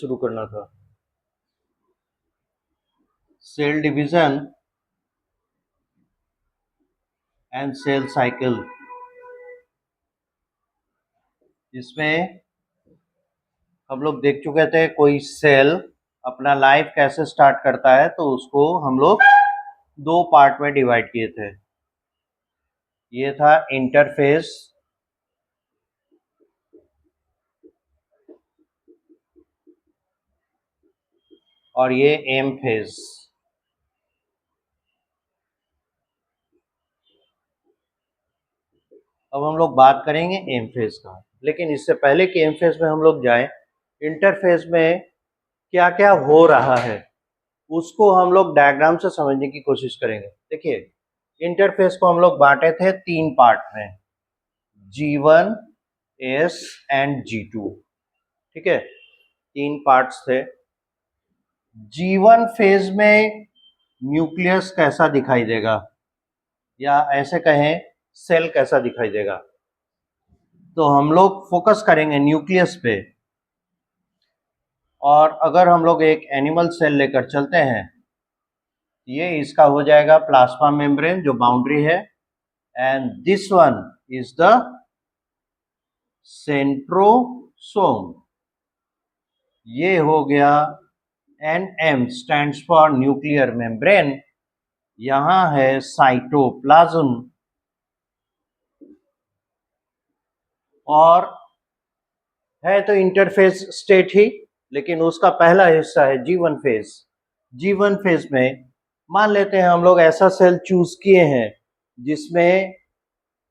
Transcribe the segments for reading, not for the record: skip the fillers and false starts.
शुरू करना था। Cell division and cell cycle, इसमें हम लोग देख चुके थे कोई सेल अपना लाइफ कैसे स्टार्ट करता है, तो उसको हम लोग दो पार्ट में डिवाइड किए थे। ये था इंटरफेस और ये एम फेज। अब हम लोग बात करेंगे एम फेज का, लेकिन इससे पहले कि एम फेज में हम लोग जाएं, इंटरफेज में क्या क्या हो रहा है उसको हम लोग डायग्राम से समझने की कोशिश करेंगे। देखिए, इंटरफेस को हम लोग बांटे थे तीन पार्ट में, G1, S एंड G2। ठीक है, तीन पार्ट्स थे। G1 फेज में न्यूक्लियस कैसा दिखाई देगा, या ऐसे कहें सेल कैसा दिखाई देगा, तो हम लोग फोकस करेंगे न्यूक्लियस पे। और अगर हम लोग एक एनिमल सेल लेकर चलते हैं, ये इसका हो जाएगा प्लाज्मा मेम्ब्रेन जो बाउंड्री है, and this one is the centrosome. ये हो गया NM stands for nuclear membrane. यहां है साइटोप्लाज्म, और है तो इंटरफेस स्टेट ही, लेकिन उसका पहला हिस्सा है G1 फेज। G1 फेज में मान लेते हैं हम लोग ऐसा सेल चूज किए हैं जिसमें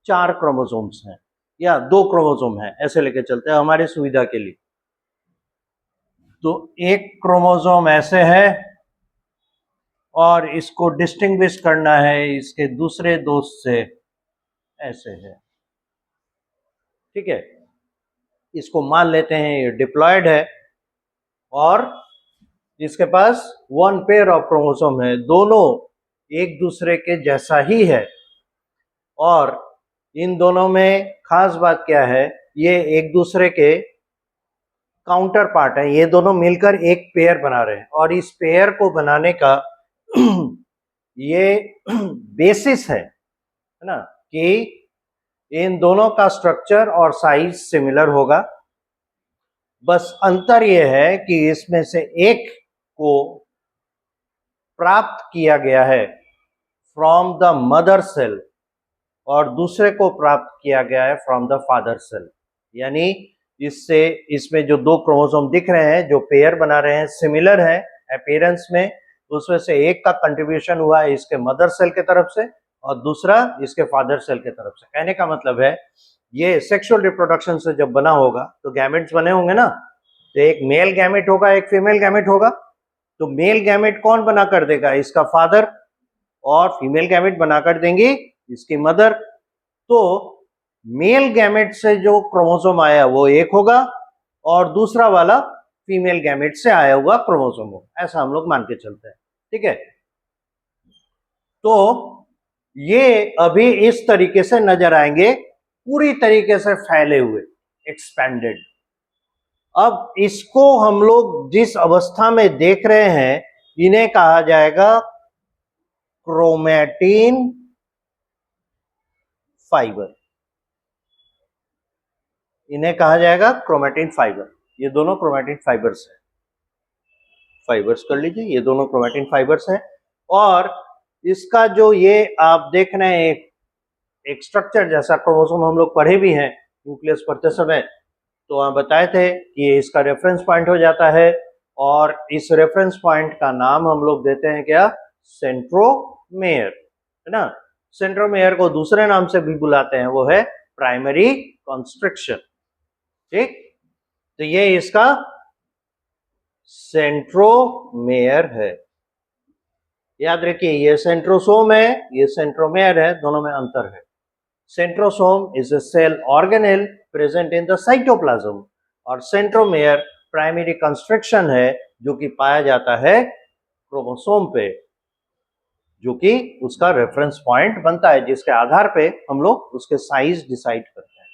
4 क्रोमोसोम्स हैं या 2 क्रोमोसोम हैं, ऐसे लेके चलते हैं हमारी सुविधा के लिए। तो एक क्रोमोसोम ऐसे है और इसको डिस्टिंग्विश करना है इसके दूसरे दोस्त से, ऐसे है। ठीक है, इसको मान लेते हैं ये डिप्लॉयड है और इसके पास 1 पेयर ऑफ क्रोमोसोम है, दोनों एक दूसरे के जैसा ही है। और इन दोनों में खास बात क्या है, ये एक दूसरे के काउंटर पार्ट है, ये दोनों मिलकर एक पेयर बना रहे हैं। और इस पेयर को बनाने का ये बेसिस है ना, कि इन दोनों का स्ट्रक्चर और साइज सिमिलर होगा। बस अंतर यह है कि इसमें से एक को प्राप्त किया गया है फ्रॉम द मदर सेल और दूसरे को प्राप्त किया गया है फ्रॉम द फादर सेल। यानी इससे इसमें जो 2 क्रोमोसोम दिख रहे हैं जो पेयर बना रहे हैं, सिमिलर है अपीयरेंस में, उसमें से एक का कंट्रीब्यूशन हुआ है इसके मदर सेल के तरफ से और दूसरा इसके फादर सेल के तरफ से। कहने का मतलब है ये सेक्सुअल रिप्रोडक्शन से जब बना होगा तो गैमेट्स बने होंगे ना, तो एक मेल गैमेट होगा एक फीमेल गैमेट होगा। तो मेल गैमेट कौन बना कर देगा, इसका फादर, और फीमेल गैमेट बनाकर देंगी इसकी मदर। तो मेल गैमेट से जो क्रोमोसोम आया वो एक होगा और दूसरा वाला फीमेल गैमेट से आया हुआ क्रोमोसोम होगा, ऐसा हम लोग मान के चलते हैं। ठीक है, तो ये अभी इस तरीके से नजर आएंगे, पूरी तरीके से फैले हुए, एक्सपेंडेड। अब इसको हम लोग जिस अवस्था में देख रहे हैं इन्हें कहा जाएगा क्रोमैटिन फाइबर। इन्हें कहा जाएगा क्रोमैटिन फाइबर। ये दोनों क्रोमैटिन फाइबर्स हैं, फाइबर्स कर लीजिए, ये दोनों क्रोमैटिन फाइबर्स हैं। और इसका जो ये आप देख रहे हैं एक स्ट्रक्चर जैसा क्रोमोसोम हम लोग पढ़े भी हैं न्यूक्लियस पढ़ते समय, तो वहां बताए थे कि इसका रेफरेंस पॉइंट हो जाता है और इस रेफरेंस पॉइंट का नाम हम लोग देते हैं क्या, सेंट्रोमेयर, है ना। सेंट्रोमेयर को दूसरे नाम से भी बुलाते हैं, वो है प्राइमरी कंस्ट्रक्शन। ठीक, तो ये इसका सेंट्रोमेयर है। याद रखिए, ये सेंट्रोसोम है, ये सेंट्रोमेयर है, दोनों में अंतर है। Centrosome is a cell organelle present in the cytoplasm और सेंट्रोमेयर प्राइमरी कंस्ट्रक्शन है जो कि पाया जाता है क्रोमोसोम पे, जो कि उसका रेफरेंस पॉइंट बनता है, जिसके आधार पे हम लोग उसके साइज डिसाइड करते हैं।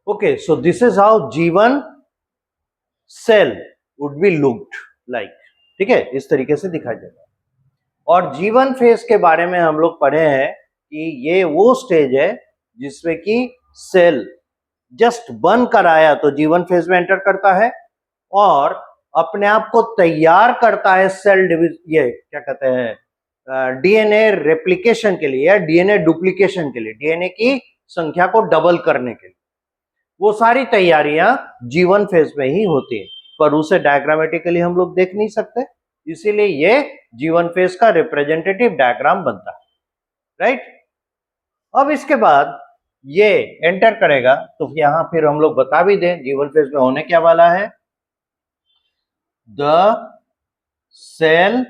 Okay, so this is how G1 cell would be looked like, ठीक है, इस तरीके से दिखाई देगा। और जीवन फेज के बारे में हम लोग पढ़े हैं कि ये वो स्टेज है जिसमें कि सेल जस्ट बन कर आया तो जीवन फेज में एंटर करता है और अपने आप को तैयार करता है सेल ये क्या कहते हैं डीएनए रेप्लिकेशन के लिए या डीएनए डुप्लीकेशन के लिए, डीएनए की संख्या को डबल करने के लिए। वो सारी तैयारियां जीवन फेज में ही होती है, पर उसे डायग्रामेटिकली हम लोग देख नहीं सकते, इसीलिए ये जीवन फेज का रिप्रेजेंटेटिव डायग्राम बनता है, राइट। अब इसके बाद ये एंटर करेगा तो यहां फिर हम लोग बता भी दें जीवन फेज में होने क्या वाला है। The cell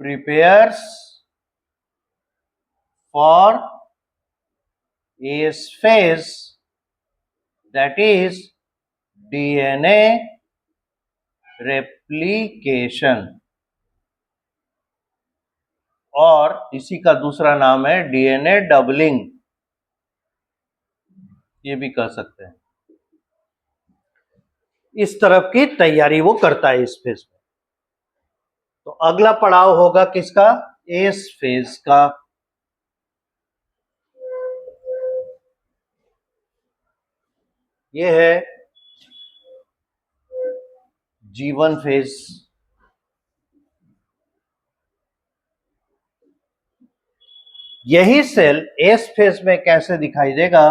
prepares for S phase, that is DNA replication, और इसी का दूसरा नाम है डीएनए डबलिंग, ये भी कह सकते हैं। इस तरफ की तैयारी वो करता है इस फेज में। तो अगला पड़ाव होगा किसका, एस फेज का। ये है जीवन फेज। यही सेल एस फेज में कैसे दिखाई देगा,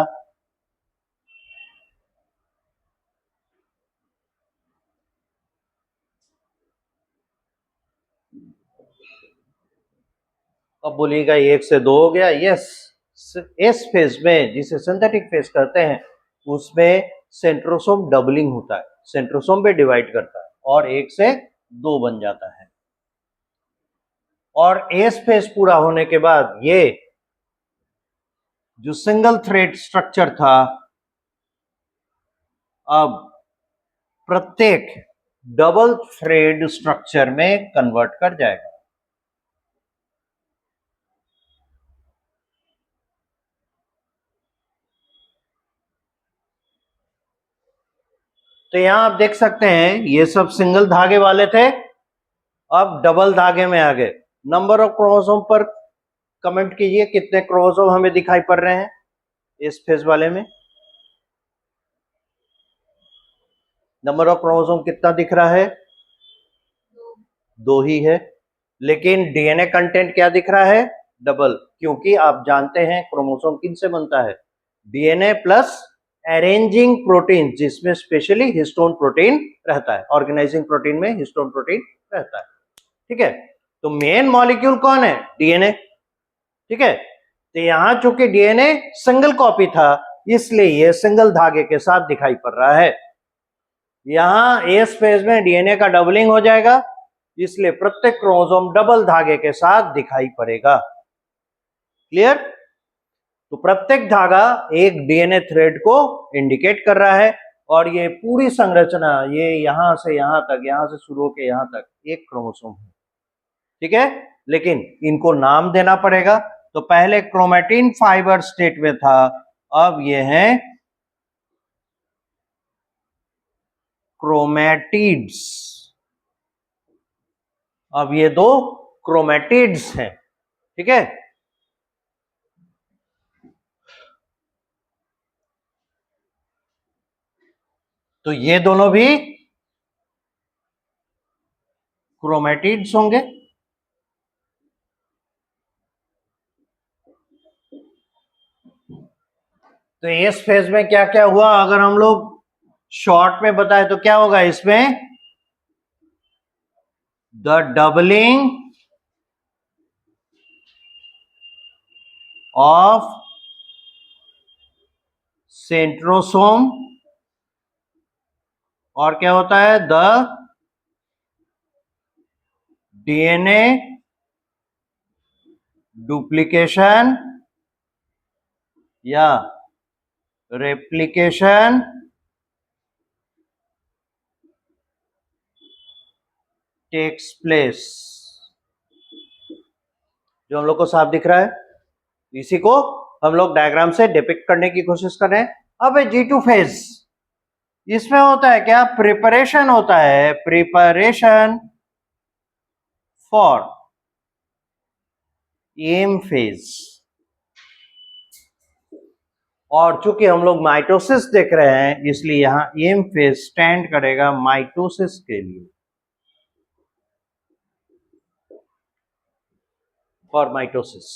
अब बोलिएगा 1 से 2 हो गया। यस, एस फेज में जिसे सिंथेटिक फेज कहते हैं उसमें सेंट्रोसोम डबलिंग होता है, सेंट्रोसोम पे डिवाइड करता है और 1 से 2 बन जाता है। और एस फेज पूरा होने के बाद ये जो सिंगल थ्रेड स्ट्रक्चर था अब प्रत्येक डबल थ्रेड स्ट्रक्चर में कन्वर्ट कर जाएगा। तो यहां आप देख सकते हैं ये सब सिंगल धागे वाले थे, अब डबल धागे में आ गए। नंबर ऑफ क्रोमोसोम पर कमेंट कीजिए कितने क्रोमोसोम हमें दिखाई पड़ रहे हैं इस फेज वाले में। नंबर ऑफ क्रोमोसोम कितना दिख रहा है, 2 ही है, लेकिन डीएनए कंटेंट क्या दिख रहा है, डबल, क्योंकि आप जानते हैं क्रोमोसोम किन से बनता है, डीएनए प्लस अरेंजिंग प्रोटीन, जिसमें स्पेशली हिस्टोन प्रोटीन रहता है, ऑर्गेनाइजिंग प्रोटीन में हिस्टोन प्रोटीन रहता है, ठीक है। तो मेन मॉलिक्यूल कौन है, डीएनए, ठीक है। तो यहां चूंकि डीएनए सिंगल कॉपी था इसलिए ये सिंगल धागे के साथ दिखाई पड़ रहा है। यहां एस फेज में डीएनए का डबलिंग हो जाएगा इसलिए प्रत्येक क्रोमोसोम डबल धागे के साथ दिखाई पड़ेगा। क्लियर। तो प्रत्येक धागा एक डीएनए थ्रेड को इंडिकेट कर रहा है और ये पूरी संरचना ये यहां से यहां तक, यहां से शुरू होकर यहां तक एक क्रोमोसोम है, ठीक है। लेकिन इनको नाम देना पड़ेगा। तो पहले क्रोमैटिन फाइबर स्टेट में था, अब ये है क्रोमैटिड्स, अब ये 2 क्रोमैटिड्स हैं, ठीक है। तो ये दोनों भी क्रोमैटिड्स होंगे। तो इस फेज में क्या क्या हुआ अगर हम लोग शॉर्ट में बताए तो क्या होगा, इसमें द डबलिंग ऑफ सेंट्रोसोम, और क्या होता है, द डीएनए डुप्लीकेशन या रेप्लिकेशन टेक्स प्लेस। जो हम लोग को साफ दिख रहा है इसी को हम लोग डायग्राम से डिपिक्ट करने की कोशिश कर रहे हैं। अब है G2 फेज, इसमें होता है क्या, प्रिपरेशन होता है, प्रिपरेशन फॉर एम फेज। और चूंकि हम लोग माइटोसिस देख रहे हैं इसलिए यहां एम फेज स्टैंड करेगा माइटोसिस के लिए, फॉर माइटोसिस।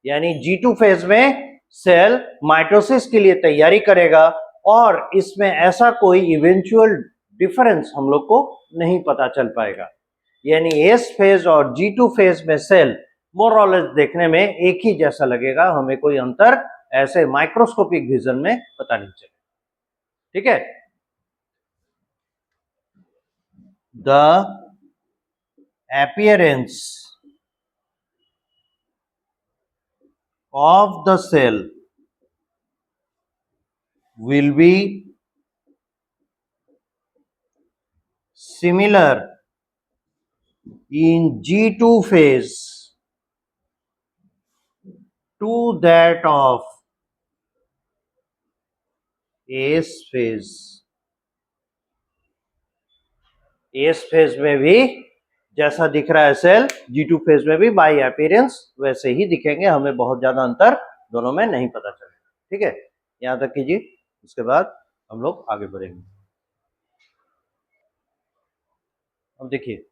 यानी G2 फेज में सेल माइटोसिस के लिए तैयारी करेगा और इसमें ऐसा कोई इवेंचुअल डिफरेंस हम लोग को नहीं पता चल पाएगा। यानी एस फेज और G2 फेज में सेल मोर और लेस देखने में एक ही जैसा लगेगा, हमें कोई अंतर ऐसे माइक्रोस्कोपिक विजन में पता नहीं चलेगा। ठीक है, the appearance of the cell will be similar in G2 phase to that of S phase। S phase में भी जैसा दिख रहा है सेल, G2 फेज में भी बाय अपीयरेंस वैसे ही दिखेंगे, हमें बहुत ज्यादा अंतर दोनों में नहीं पता चलेगा। ठीक है, यहां तक कीजिए, उसके बाद हम लोग आगे बढ़ेंगे। अब देखिए,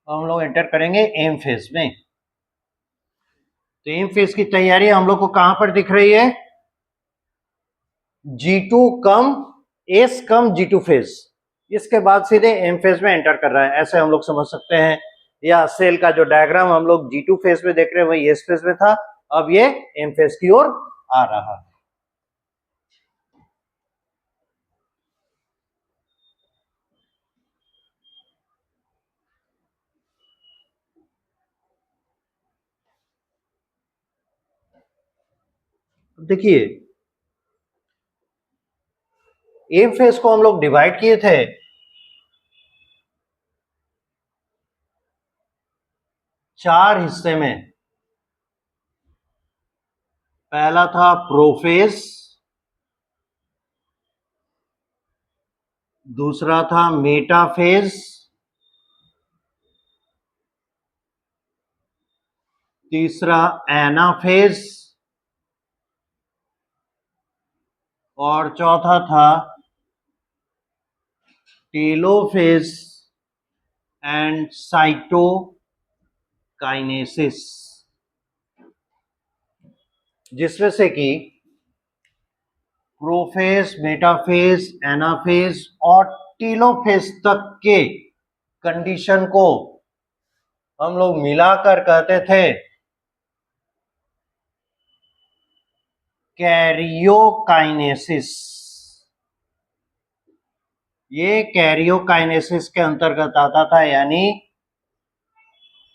हम लोग एंटर करेंगे एम फेज में। तो एम फेज की तैयारी हम लोग को कहां पर दिख रही है, G2 कम S कम G2 फेज, इसके बाद सीधे एम फेज में एंटर कर रहा है, ऐसे हम लोग समझ सकते हैं। या सेल का जो डायग्राम हम लोग G2 फेज में देख रहे हैं वही एस फेज में था, अब ये एम फेज की ओर आ रहा है। देखिए, एम फेज को हम लोग डिवाइड किए थे 4 हिस्से में। पहला था प्रोफेज, दूसरा था मेटाफेज, तीसरा एनाफेज और चौथा था टेलोफेज एंड साइटोकाइनेसिस, जिसमें से कि प्रोफेज, मेटाफेज, एनाफेज और टेलोफेज तक के कंडीशन को हम लोग मिलाकर कहते थे कैरियोकाइनेसिस। ये कैरियोकाइनेसिस के अंतर्गत आता था, यानी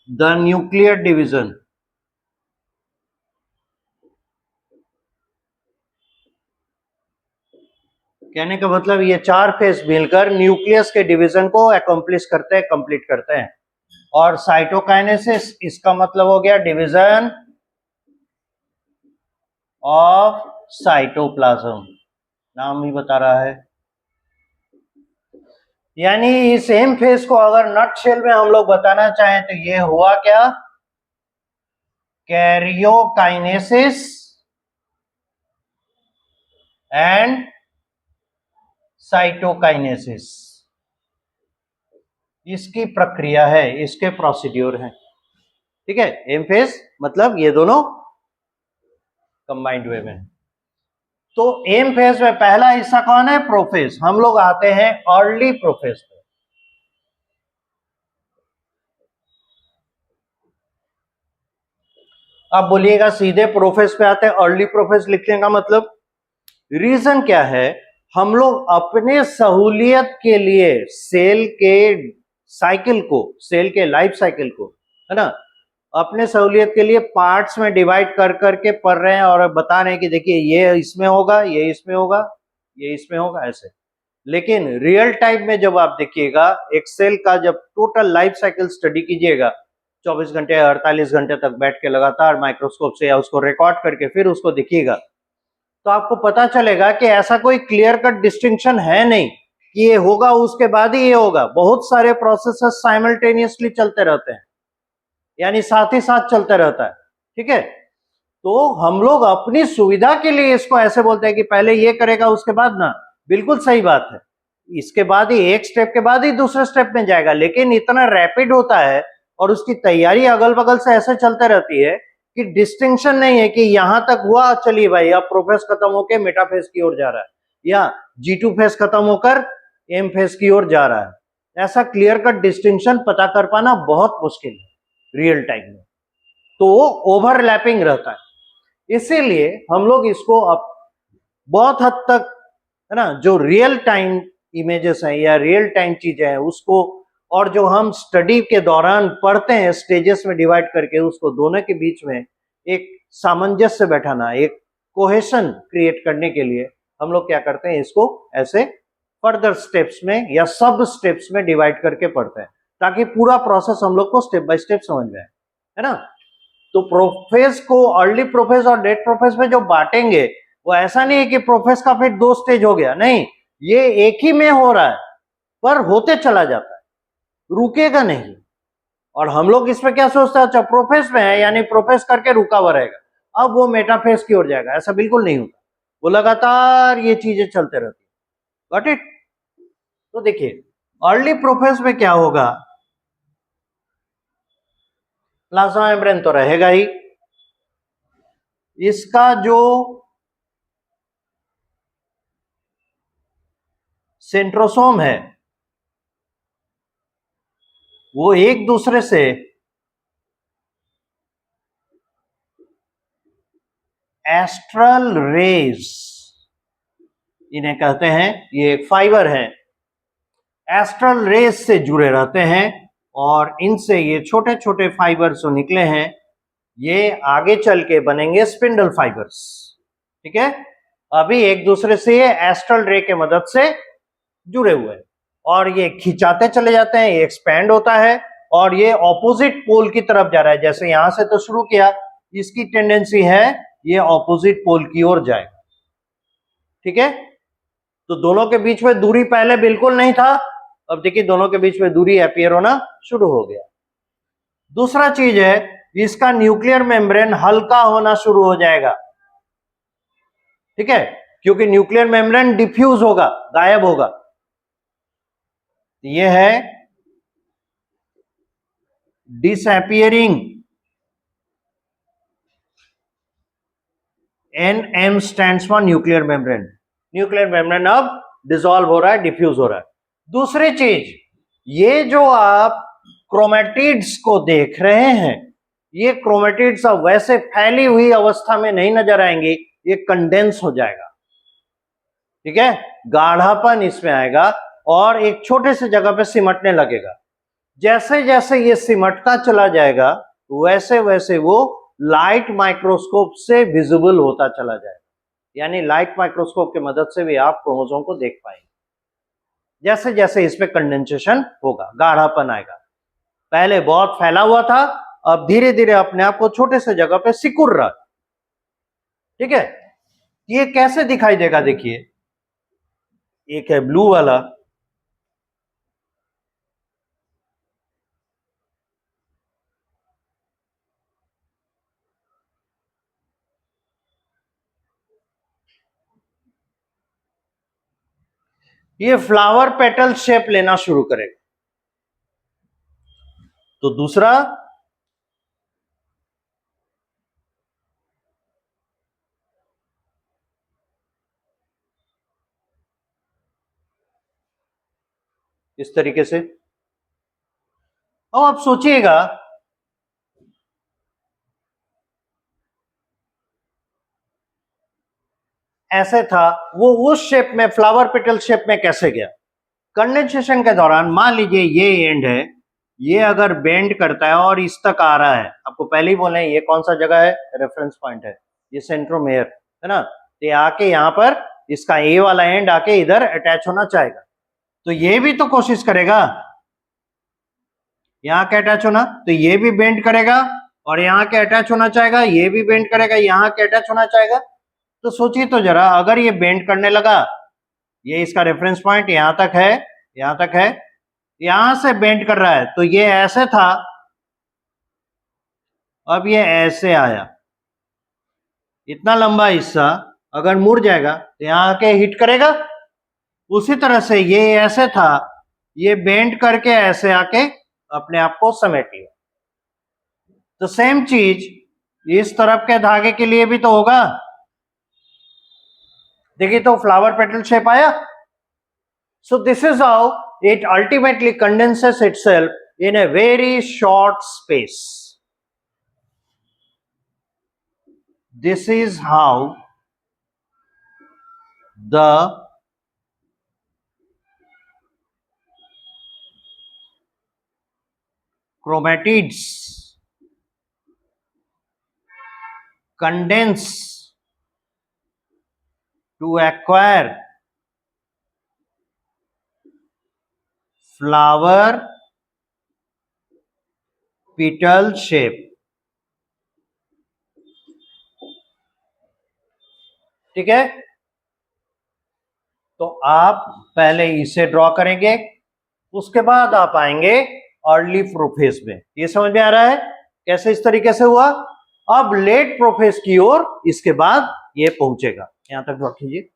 द न्यूक्लियर डिवीजन। कहने का मतलब ये 4 फेज मिलकर न्यूक्लियस के डिवीजन को अकम्प्लिश करते हैं, कंप्लीट करते हैं। और साइटोकाइनेसिस, इसका मतलब हो गया डिवीजन ऑफ साइटोप्लाज्म, नाम ही बता रहा है। यानी इस एम फेज को अगर नटशेल में हम लोग बताना चाहें तो ये हुआ क्या, कैरियोकाइनेसिस एंड साइटोकाइनेसिस, इसकी प्रक्रिया है, इसके प्रोसीड्यूर हैं। ठीक है, एम फेज मतलब ये दोनों कंबाइंड वे में। तो एम फेज में पहला हिस्सा कौन है, प्रोफेज। हम लोग आते हैं अर्ली प्रोफेज पे। अब बोलिएगा सीधे प्रोफेज पे आते हैं, अर्ली प्रोफेज लिखने का मतलब रीजन क्या है, हम लोग अपने सहूलियत के लिए सेल के साइकिल को, सेल के लाइफ साइकिल को, है ना, अपने सहूलियत के लिए पार्ट्स में डिवाइड कर करके पढ़ रहे हैं और बता रहे हैं कि देखिए ये इसमें होगा, ये इसमें होगा, ये इसमें होगा, ऐसे। लेकिन रियल टाइम में जब आप देखिएगा एक सेल का जब टोटल लाइफ साइकिल स्टडी कीजिएगा, 24 घंटे 48 घंटे तक बैठ के लगातार माइक्रोस्कोप से या उसको रिकॉर्ड करके फिर उसको दिखिएगा, तो आपको पता चलेगा कि ऐसा कोई क्लियर कट डिस्टिंक्शन है नहीं कि ये होगा उसके बाद ही ये होगा। बहुत सारे प्रोसेसेस साइमल्टेनियसली चलते रहते हैं, यानी साथ ही साथ चलते रहता है। ठीक है, तो हम लोग अपनी सुविधा के लिए इसको ऐसे बोलते हैं कि पहले ये करेगा उसके बाद ना, बिल्कुल सही बात है, इसके बाद ही एक स्टेप के बाद ही दूसरे स्टेप में जाएगा, लेकिन इतना रैपिड होता है और उसकी तैयारी अगल बगल से ऐसे चलते रहती है कि डिस्टिंक्शन नहीं है कि यहां तक हुआ, चलिए भाई अब प्रोफेस खत्म होकर मेटाफेज की ओर जा रहा है, या G2 फेज खत्म होकर M फेज की ओर जा रहा है। ऐसा क्लियर कट डिस्टिंक्शन पता कर पाना बहुत मुश्किल है रियल टाइम में, तो ओवरलैपिंग रहता है। इसीलिए हम लोग इसको अब बहुत हद तक, है ना, जो रियल टाइम इमेजेस हैं या रियल टाइम चीजें हैं उसको, और जो हम स्टडी के दौरान पढ़ते हैं स्टेजेस में डिवाइड करके, उसको दोनों के बीच में एक सामंजस्य बैठाना, एक कोहेशन क्रिएट करने के लिए हम लोग क्या करते हैं, इसको ऐसे फर्दर स्टेप्स में या सब स्टेप्स में डिवाइड करके पढ़ते हैं, ताकि पूरा प्रोसेस हम लोग को स्टेप बाय स्टेप समझ में आए, है ना। तो प्रोफेस को अर्ली प्रोफेस और लेट प्रोफेस में जो बांटेंगे, वो ऐसा नहीं है कि प्रोफेस का फिर 2 स्टेज हो गया, नहीं, ये एक ही में हो रहा है, पर होते चला जाता है, रुकेगा नहीं। और हम लोग इसमें क्या सोचते हैं, अच्छा प्रोफेस में है यानी प्रोफेस करके रुका हुआ रहेगा, अब वो मेटाफेस की ओर जाएगा, ऐसा बिल्कुल नहीं होता, वो लगातार ये चीजें चलते रहती है। Got it. तो देखिए अर्ली प्रोफेस में क्या होगा, प्लाज्मा मेम्ब्रेन तो रहेगा ही, इसका जो सेंट्रोसोम है वो एक दूसरे से एस्ट्रल रेज, इन्हें कहते हैं, ये एक फाइबर है, एस्ट्रल रेज से जुड़े रहते हैं, और इनसे ये छोटे छोटे फाइबर्स जो निकले हैं ये आगे चल के बनेंगे स्पिंडल फाइबर्स। ठीक है, अभी एक दूसरे से ये एस्ट्रल रे के मदद से जुड़े हुए हैं, और ये खिंचाते चले जाते हैं, ये एक्सपैंड होता है और ये ऑपोजिट पोल की तरफ जा रहा है। जैसे यहां से तो शुरू किया, इसकी टेंडेंसी है ये ऑपोजिट पोल की ओर जाएगा। ठीक है, तो दोनों के बीच में दूरी पहले बिल्कुल नहीं था, अब देखिए दोनों के बीच में दूरी अपीयर होना शुरू हो गया। दूसरा चीज है, इसका न्यूक्लियर मेम्ब्रेन हल्का होना शुरू हो जाएगा। ठीक है, क्योंकि न्यूक्लियर मेम्ब्रेन डिफ्यूज होगा, गायब होगा। ये है disappearing, NM stands for nuclear membrane. Nuclear membrane अब डिसॉल्व हो रहा है, डिफ्यूज हो रहा है। दूसरी चीज, ये जो आप क्रोमेटिड्स को देख रहे हैं, ये क्रोमेटिड्स अब वैसे फैली हुई अवस्था में नहीं नजर आएंगी, ये कंडेंस हो जाएगा। ठीक है, गाढ़ापन इसमें आएगा और एक छोटे से जगह पे सिमटने लगेगा। जैसे जैसे ये सिमटता चला जाएगा वैसे वैसे वो लाइट माइक्रोस्कोप से विजिबल होता चला जाएगा, यानी लाइट माइक्रोस्कोप की मदद से भी आप क्रोमोसोम को देख पाएंगे। जैसे जैसे इसमें कंडेंसेशन होगा, गाढ़ापन आएगा, पहले बहुत फैला हुआ था, अब धीरे धीरे अपने आप को छोटे से जगह पे सिकुड़ रहा। ठीक है, ये कैसे दिखाई देगा, देखिए एक है ब्लू वाला, ये फ्लावर पेटल शेप लेना शुरू करेगा। तो दूसरा, इस तरीके से। अब आप सोचिएगा, ऐसे था, वो उस शेप में फ्लावर पेटल शेप में कैसे गया? कंडेंसेशन के दौरान मान लीजिए ये एंड है, ये अगर बेंड करता है और इस तक आ रहा है, आपको पहले ही बोले ये कौन सा जगह है, रेफरेंस पॉइंट है, ये सेंट्रोमेयर है ना, तो आके यहाँ पर इसका ए वाला एंड आके इधर अटैच होना चाहेगा, तो ये भी तो कोशिश करेगा, यहाँ के अटैच होना, तो ये भी बेंड करेगा और यहाँ के अटैच होना चाहेगा, ये भी बेंड करेगा, यहाँ के अटैच होना चाहेगा। तो सोचिए तो जरा, अगर ये बेंड करने लगा, ये इसका रेफरेंस पॉइंट यहाँ तक है, यहाँ तक है, यहां से बेंड कर रहा है, तो ये ऐसे था, अब ये ऐसे आया, इतना लंबा हिस्सा अगर मुड़ जाएगा तो यहाँ आके हिट करेगा। उसी तरह से ये ऐसे था, ये बेंड करके ऐसे आके अपने आप को समेट लिया। तो सेम चीज इस तरफ के धागे के लिए भी तो होगा। देखिए तो फ्लावर पेटल शेप आया। सो this is how it ultimately condenses itself in a very short space. This is how the chromatids condense to acquire flower petal shape. ठीक है, तो आप पहले इसे ड्रॉ करेंगे, उसके बाद आप आएंगे अर्ली प्रोफेज में। ये समझ में आ रहा है कैसे इस तरीके से हुआ। अब लेट प्रोफेज की ओर इसके बाद ये पहुंचेगा। यहां तक ड्रॉ कीजिए।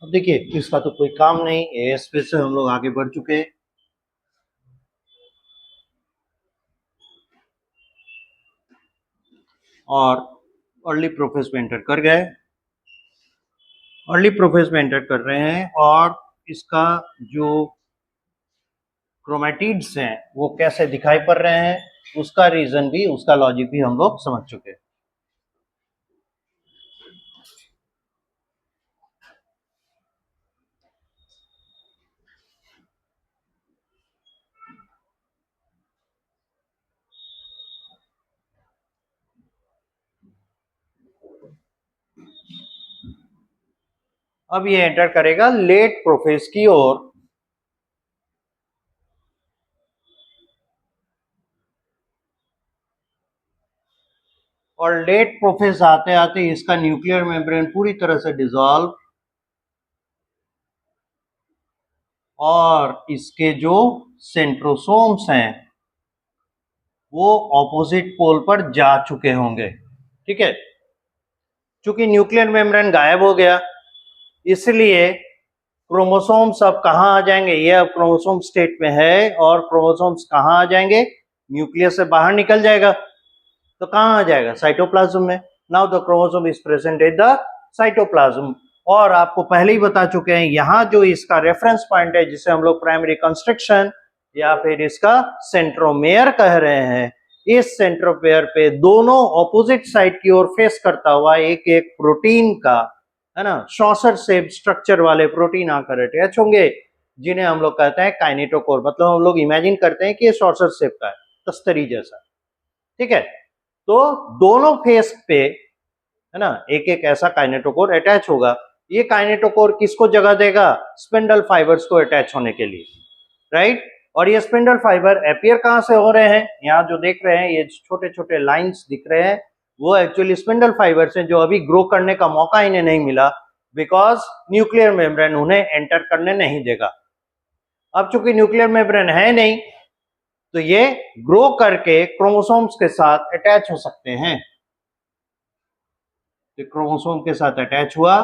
अब देखिए इसका तो कोई काम नहीं, एएस पे से हम लोग आगे बढ़ चुके हैं और अर्ली प्रोफेज में एंटर कर गए। अर्ली प्रोफेज में एंटर कर रहे हैं और इसका जो क्रोमेटिड्स हैं वो कैसे दिखाई पड़ रहे हैं, उसका रीजन भी, उसका लॉजिक भी हम लोग समझ चुके हैं। अब ये एंटर करेगा लेट प्रोफेज की ओर। और लेट प्रोफेज आते आते इसका न्यूक्लियर मेम्ब्रेन पूरी तरह से डिसॉल्व और इसके जो सेंट्रोसोम्स हैं वो ऑपोजिट पोल पर जा चुके होंगे। ठीक है, चूंकि न्यूक्लियर मेम्ब्रेन गायब हो गया इसलिए क्रोमोसोम्स अब कहाँ आ जाएंगे, ये अब क्रोमोसोम स्टेट में है और क्रोमोसोम्स कहाँ आ जाएंगे, न्यूक्लियस से बाहर निकल जाएगा। तो कहाँ आ जाएगा, साइटोप्लाज्म में। Now the chromosome is present in the cytoplasm. और आपको पहले ही बता चुके हैं, यहाँ जो इसका रेफरेंस पॉइंट है जिसे हम लोग प्राइमरी कंस्ट्रक्शन या फिर इसका सेंट्रोमेयर कह रहे हैं, इस सेंट्रोमेयर पे दोनों ऑपोजिट साइड की ओर फेस करता हुआ एक एक प्रोटीन का, है ना, सॉसर शेप स्ट्रक्चर वाले प्रोटीन आकर अटैच होंगे, जिन्हें हम लोग कहते हैं काइनेटोकोर। मतलब हम लोग इमेजिन करते हैं कि ये सॉसर शेप का है, तस्तरी जैसा। ठीक है, तो दोनों फेस पे, है ना, एक एक ऐसा काइनेटोकोर अटैच होगा। ये काइनेटोकोर किसको जगह देगा, स्पिंडल फाइबर्स को अटैच होने के लिए, राइट। और ये स्पिंडल फाइबर अपियर कहां से हो रहे हैं, यहाँ जो देख रहे हैं ये छोटे छोटे लाइंस दिख रहे हैं, वो एक्चुअली स्पिंडल फाइबर्स हैं जो अभी ग्रो करने का मौका इन्हें नहीं मिला, बिकॉज न्यूक्लियर मेम्ब्रेन उन्हें एंटर करने नहीं देगा। अब चूंकि न्यूक्लियर मेम्ब्रेन है नहीं तो ये ग्रो करके क्रोमोसोम्स के साथ अटैच हो सकते हैं। तो क्रोमोसोम के साथ अटैच हुआ,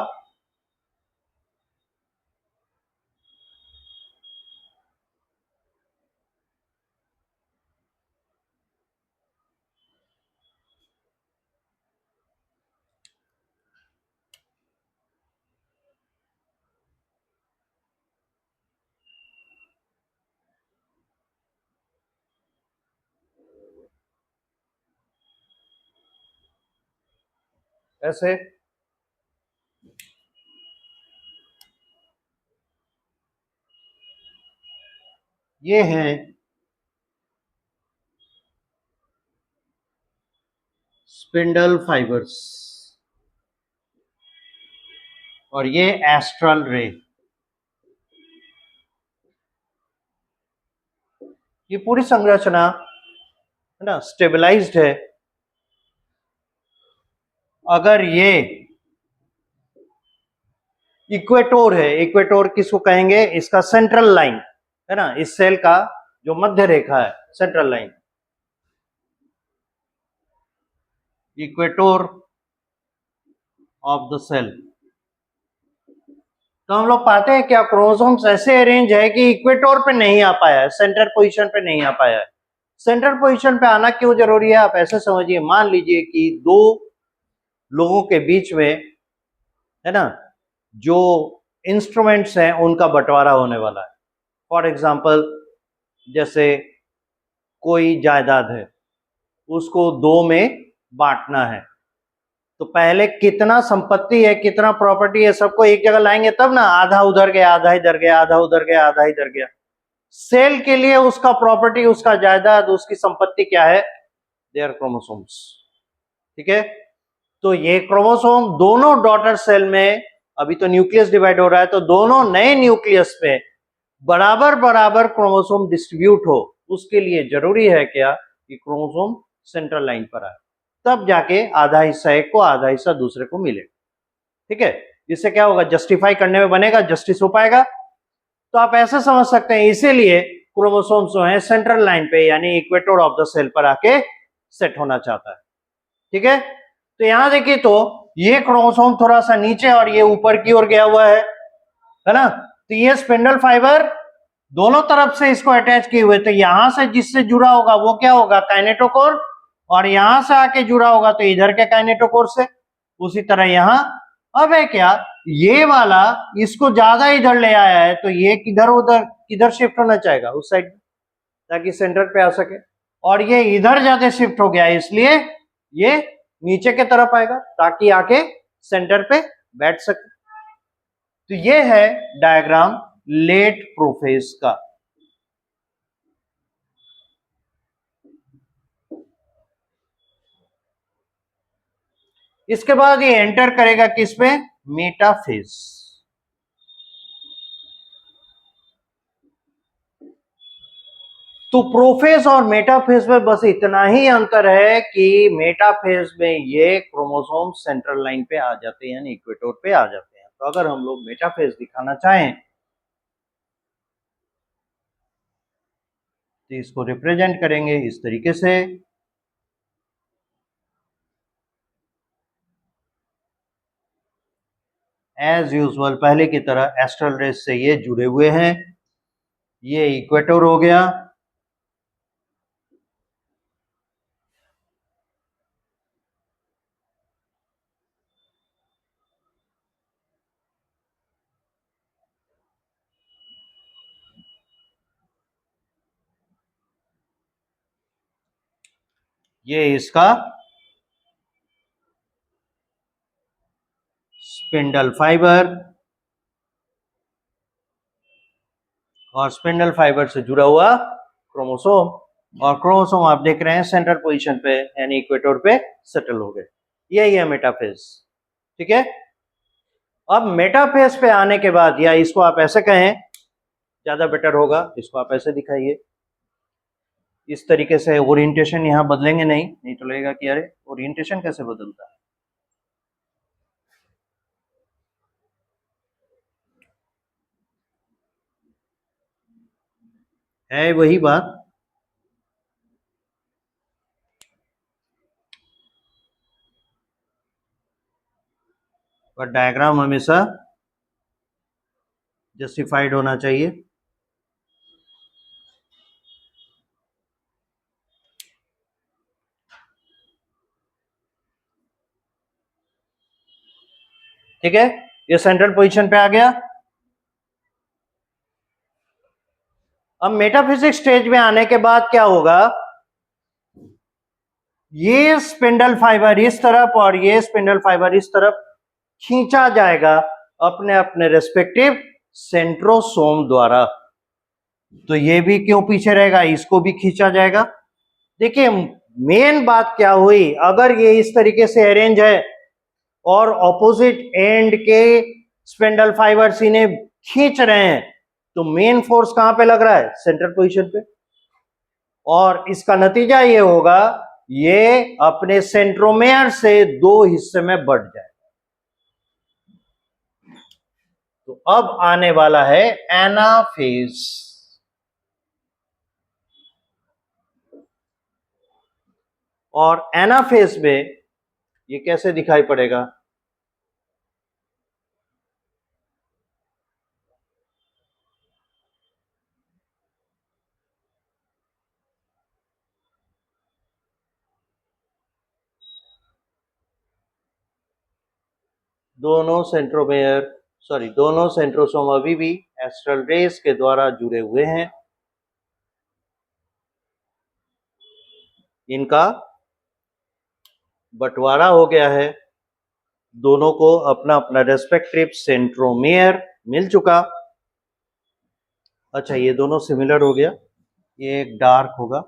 ऐसे ये हैं स्पिंडल फाइबर्स और ये एस्ट्रल रे। ये पूरी संरचना है ना स्टेबलाइज्ड है। अगर ये इक्वेटोर है, इक्वेटोर किसको कहेंगे, इसका सेंट्रल लाइन है ना, इस सेल का जो मध्य रेखा है, central line, equator of the cell. तो हम लोग पाते हैं क्या क्रोमोसोम्स ऐसे अरेंज है कि इक्वेटोर पे नहीं आ पाया है, सेंटर पोजीशन पे नहीं आ पाया है। सेंटर पोजीशन पे आना क्यों जरूरी है, आप ऐसे समझिए, मान लीजिए कि दो लोगों के बीच में है ना जो इंस्ट्रूमेंट्स हैं उनका बंटवारा होने वाला है। फॉर एग्जाम्पल, जैसे कोई जायदाद है, उसको दो में बांटना है, तो पहले कितना संपत्ति है, कितना प्रॉपर्टी है, सबको एक जगह लाएंगे तब ना, आधा उधर गया, आधा इधर गया, आधा उधर गया, आधा इधर गया। सेल के लिए उसका प्रॉपर्टी, उसका जायदाद, उसकी संपत्ति क्या है, देयर क्रोमोसोम्स। ठीक है, तो ये क्रोमोसोम दोनों डॉटर सेल में, अभी तो न्यूक्लियस डिवाइड हो रहा है, तो दोनों नए न्यूक्लियस पे बराबर बराबर क्रोमोसोम डिस्ट्रीब्यूट हो, उसके लिए जरूरी है क्या कि क्रोमोसोम सेंट्रल लाइन पर आए, तब जाके आधा हिस्सा एक को, आधा हिस्सा दूसरे को मिले। ठीक है, इससे क्या होगा, जस्टिफाई करने में बनेगा, जस्टिस हो पाएगा। तो आप ऐसे समझ सकते हैं, इसीलिए क्रोमोसोम्स जो है सेंट्रल लाइन पे यानी इक्वेटर ऑफ द सेल पर आके सेट होना चाहता है। ठीक है, तो यहां देखिए, तो ये क्रोमोसोम थोड़ा सा नीचे और ये ऊपर की ओर गया हुआ है ना, तो ये स्पिंडल फाइबर दोनों तरफ से इसको अटैच किए हुए, तो यहां से जिससे जुड़ा होगा वो क्या होगा, काइनेटोकोर, और यहां से आके जुड़ा होगा तो इधर के काइनेटोकोर से। उसी तरह यहां अब है क्या, ये वाला इसको ज्यादा इधर ले आया है, तो ये किधर उधर किधर शिफ्ट होना चाहेगा, उस साइड, ताकि सेंटर पे आ सके, और ये इधर ज्यादा शिफ्ट हो गया है, इसलिए ये नीचे के तरफ आएगा ताकि आके सेंटर पे बैठ सके। तो ये है डायग्राम लेट प्रोफेज का। इसके बाद ये एंटर करेगा किसमें, मेटाफेज। तो प्रोफेज और मेटाफेज में बस इतना ही अंतर है कि मेटाफेज में ये क्रोमोसोम सेंट्रल लाइन पे आ जाते हैं यानी इक्वेटर पे आ जाते हैं। तो अगर हम लोग मेटाफेज दिखाना चाहें तो इसको रिप्रेजेंट करेंगे इस तरीके से। एज यूजुअल पहले की तरह एस्ट्रल रेस से ये जुड़े हुए हैं, ये इक्वेटर हो गया, ये इसका स्पिंडल फाइबर, और स्पिंडल फाइबर से जुड़ा हुआ क्रोमोसोम, और क्रोमोसोम आप देख रहे हैं सेंट्रल पोजीशन पे यानी इक्वेटर पे सेटल हो गए। यही है मेटाफेज। ठीक है, अब मेटाफेज पे आने के बाद, या इसको आप ऐसे कहें ज्यादा बेटर होगा, इसको आप ऐसे दिखाइए, इस तरीके से। ओरिएंटेशन यहां बदलेंगे नहीं, नहीं तो लगेगा कि अरे ओरिएंटेशन कैसे बदलता है वही बात, पर डायग्राम हमेशा जस्टिफाइड होना चाहिए। ठीक है, ये सेंट्रल पोजीशन पे आ गया। अब मेटाफिजिक्स स्टेज में आने के बाद क्या होगा, ये स्पिंडल फाइबर इस तरफ और ये स्पिंडल फाइबर इस तरफ खींचा जाएगा अपने अपने रेस्पेक्टिव सेंट्रोसोम द्वारा। तो ये भी क्यों पीछे रहेगा, इसको भी खींचा जाएगा। देखिए मेन बात क्या हुई, अगर ये इस तरीके से अरेंज है और ऑपोजिट एंड के स्पिंडल फाइबर्स इन्हें खींच रहे हैं, तो मेन फोर्स कहां पे लग रहा है, सेंट्रल पोजीशन पे। और इसका नतीजा ये होगा, ये अपने सेंट्रोमेयर से 2 हिस्से में बढ़ जाए। तो अब आने वाला है एनाफेज। और एनाफेज में ये कैसे दिखाई पड़ेगा? दोनों सेंट्रोसोम अभी भी एस्ट्रल रेस के द्वारा जुड़े हुए हैं। इनका बंटवारा हो गया है, दोनों को अपना अपना रेस्पेक्टिव सेंट्रोमेयर मिल चुका। अच्छा, ये दोनों सिमिलर हो गया, ये एक डार्क होगा,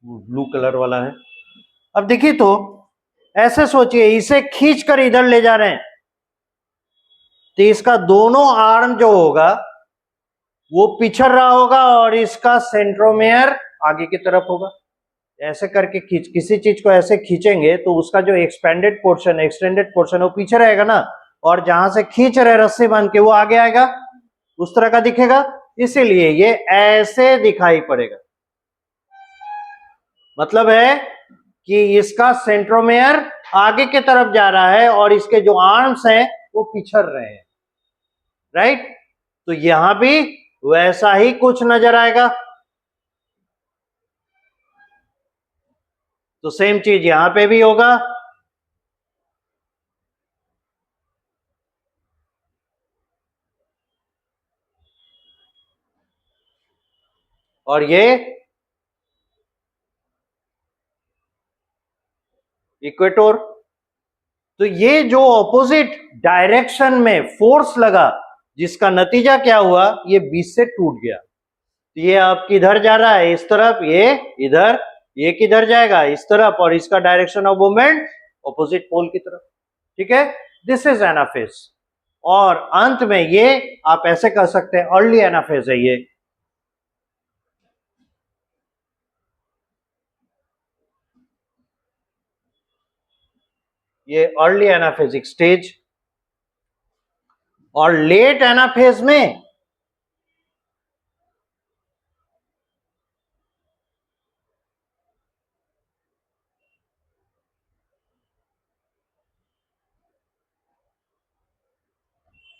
ब्लू कलर वाला है। अब देखिए तो ऐसे सोचिए, इसे खींचकर इधर ले जा रहे हैं, तो इसका दोनों आर्म जो होगा वो पिछड़ रहा होगा और इसका सेंट्रोमेयर आगे की तरफ होगा। ऐसे करके किसी चीज को ऐसे खींचेंगे तो उसका जो एक्सटेंडेड पोर्शन वो पीछे रहेगा ना, और जहां से खींच रहे रस्सी बांध के वो आगे आएगा, उस तरह का दिखेगा। इसीलिए ये ऐसे दिखाई पड़ेगा। मतलब है कि इसका सेंट्रोमेयर आगे की तरफ जा रहा है और इसके जो आर्म्स हैं वो पिछड़ रहे हैं, राइट। तो यहां भी वैसा ही कुछ नजर आएगा। तो सेम चीज यहां पे भी होगा। और ये इक्वेटर। तो ये जो ऑपोजिट डायरेक्शन में फोर्स लगा, जिसका नतीजा क्या हुआ, ये बीच से टूट गया। तो ये अब किधर जा रहा है? इस तरफ, ये इधर। ये किधर जाएगा? इस तरफ। और इसका direction of movement opposite pole की तरफ। ठीक है, दिस इज एनाफेज। और अंत में ये आप ऐसे कर सकते हैं, अर्ली एनाफेज है ये अर्ली एनाफेजिक स्टेज। और लेट एनाफेज में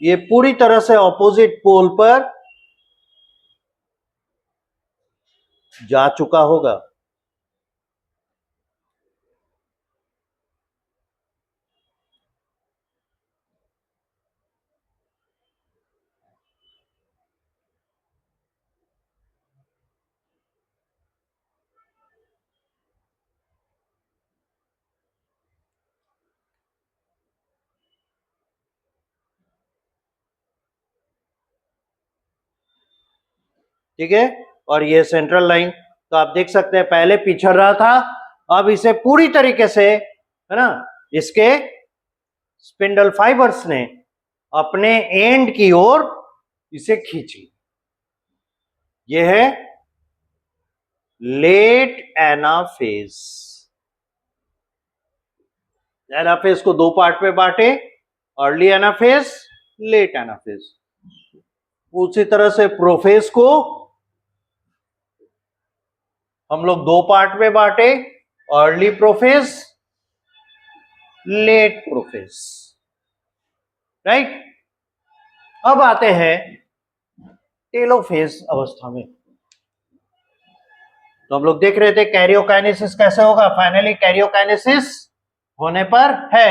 ये पूरी तरह से ऑपोजिट पोल पर जा चुका होगा। ठीक है, और ये सेंट्रल लाइन, तो आप देख सकते हैं पहले पिछड़ रहा था, अब इसे पूरी तरीके से, है ना, इसके स्पिंडल फाइबर्स ने अपने एंड की ओर इसे खींची। ये है लेट एनाफेज। एनाफेज को 2 पार्ट में बांटे, अर्ली एनाफेज, लेट एनाफेज। उसी तरह से प्रोफेज को हम लोग 2 पार्ट में बांटे, early prophase, late prophase, right. अब आते हैं टेलोफेज अवस्था में। तो हम लोग देख रहे थे कैरियोकाइनेसिस कैसे होगा। फाइनली कैरियोकाइनेसिस होने पर है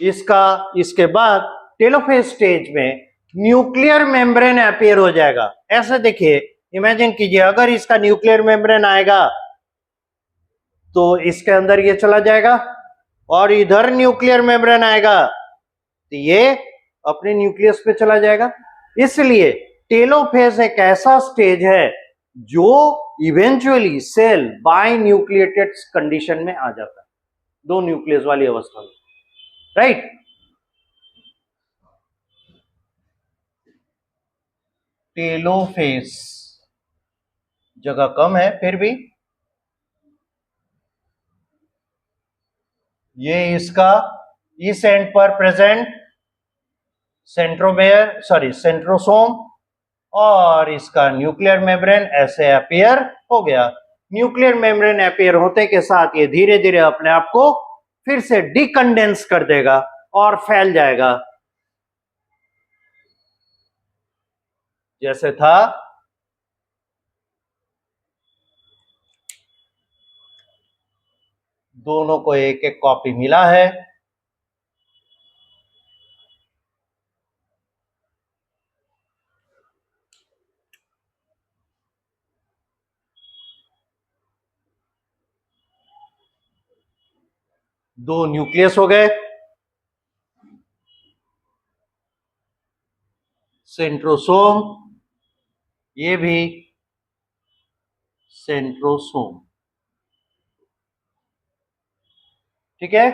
इसके बाद टेलोफेज स्टेज में न्यूक्लियर मेम्ब्रेन अपीयर हो जाएगा। ऐसे देखिए, इमेजिन कीजिए, अगर इसका न्यूक्लियर मेम्ब्रेन आएगा तो इसके अंदर ये चला जाएगा, और इधर न्यूक्लियर मेम्ब्रेन आएगा तो ये अपने न्यूक्लियस पे चला जाएगा। इसलिए टेलोफेज एक ऐसा स्टेज है जो eventually cell binucleated condition में आ जाता है, 2 न्यूक्लियस वाली अवस्था में, राइट। टेलोफेज, जगह कम है फिर भी ये इसका इस एंड पर प्रेजेंट सेंट्रोसोम और इसका न्यूक्लियर मेम्ब्रेन ऐसे अपीयर हो गया। न्यूक्लियर मेम्ब्रेन अपीयर होते के साथ ये धीरे धीरे अपने आप को फिर से डिकंडेंस कर देगा और फैल जाएगा जैसे था। दोनों को एक एक कॉपी मिला है। दो न्यूक्लियस हो गए, सेंट्रोसोम, ये भी सेंट्रोसोम, ठीक है,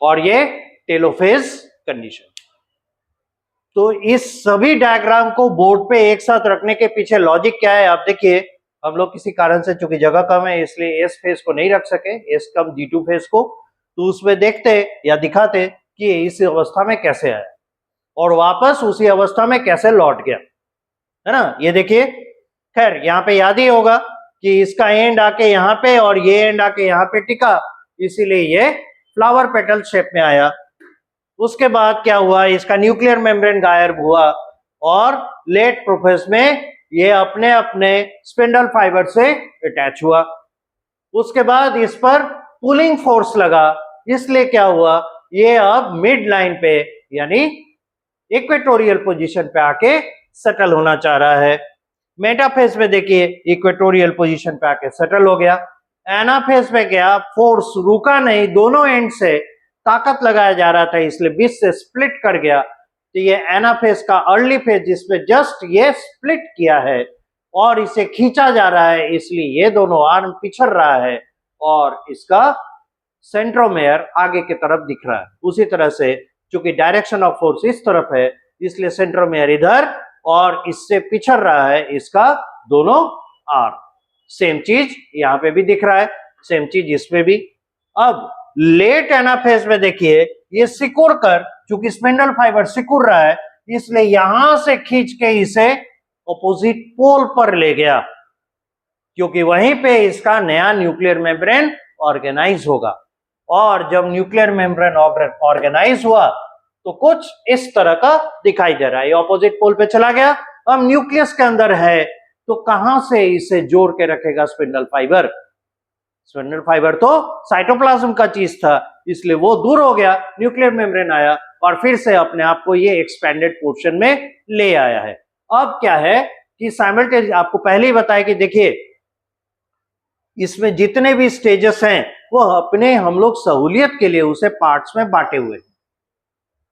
और ये टेलोफेज कंडीशन। तो इस सभी डायग्राम को बोर्ड पे एक साथ रखने के पीछे लॉजिक क्या है आप देखिए। हम लोग किसी कारण से चूंकि जगह कम है इसलिए एस फेज को नहीं रख सके, एस कम G2 फेज को, तो उसमें देखते या दिखाते कि इस अवस्था में कैसे आया और वापस उसी अवस्था में कैसे लौट गया, है ना। ये देखिए, खैर यहाँ पे याद ही होगा कि इसका एंड आके यहाँ पे और ये एंड आके यहाँ पे टिका, इसीलिए ये फ्लावर पेटल शेप में आया। उसके बाद क्या हुआ, इसका न्यूक्लियर मेम्ब्रेन गायब हुआ और लेट प्रोफेज में ये अपने अपने स्पिंडल फाइबर से अटैच हुआ। उसके बाद इस पर पुलिंग फोर्स लगा, इसलिए क्या हुआ, ये अब मिड लाइन पे यानी इक्वेटोरियल पोजीशन पे आके सेटल होना चाह रहा है। मेटाफेज में देखिए इक्वेटोरियल पोजीशन पे आके सेटल हो गया। एनाफेज में गया, फोर्स रुका नहीं, दोनों एंड से ताकत लगाया जा रहा था इसलिए बीच से स्प्लिट कर गया। तो ये एनाफेज का अर्ली फेज जिसमें जस्ट ये स्प्लिट किया है और इसे खींचा जा रहा है, इसलिए ये दोनों आर्म पिछड़ रहा है और इसका सेंट्रोमेयर आगे की तरफ दिख रहा है। उसी तरह से चूंकि डायरेक्शन ऑफ फोर्स इस तरफ है इसलिए सेंट्रोमेयर इधर और इससे पिछड़ रहा है इसका दोनों आर्म। सेम चीज यहाँ पे भी दिख रहा है, सेम चीज इसमें भी। अब लेट एनाफेज में देखिए ये सिकुड़ कर, चूंकि स्पिंडल फाइबर सिकुड़ रहा है इसलिए यहां से खींच के इसे ऑपोजिट पोल पर ले गया, क्योंकि वहीं पे इसका नया न्यूक्लियर मेम्ब्रेन ऑर्गेनाइज होगा। और जब न्यूक्लियर मेम्ब्रेन ऑर्गेनाइज हुआ तो कुछ इस तरह का दिखाई दे रहा है, ये ऑपोजिट पोल पे चला गया। अब न्यूक्लियस के अंदर है तो कहां से इसे जोड़ के रखेगा स्पिंडल फाइबर। स्पिंडल फाइबर तो साइटोप्लाज्म का चीज था इसलिए वो दूर हो गया, न्यूक्लियर मेम्ब्रेन आया और फिर से अपने आप को ये एक्सपेंडेड पोर्शन में ले आया है। अब क्या है कि साइमल्टेनियस, आपको पहले ही बताया कि देखिए इसमें जितने भी स्टेजेस हैं वो अपने हम लोग सहूलियत के लिए उसे पार्ट्स में बांटे हुए,